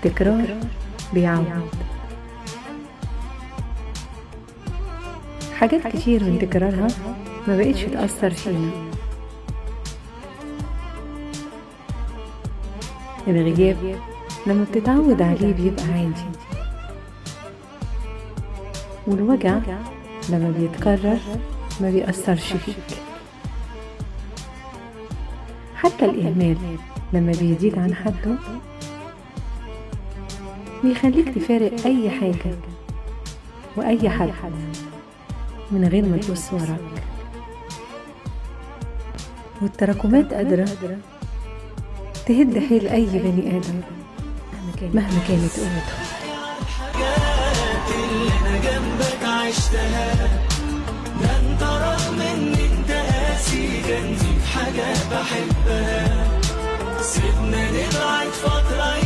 التكرار بيعود. حاجات كتير من تكرارها ما بقتش تأثر فينا. الغياب لما بتتعود عليه بيبقى عادي، والوجع لما بيتكرر ما بيأثرش فيك. حتى الإهمال لما بيزيد عن حده بيخليك تفارق أي حاجة وأي حد من غير ما تبص وراك. والتراكمات قادرة تهد حيل أي بني آدم مهما كانت قوته. الحاجات اللي أنا جنبك عشتها، ده انت رغم ان انت قاسي كان في حاجة بحبها. سيبنا نبعد فترة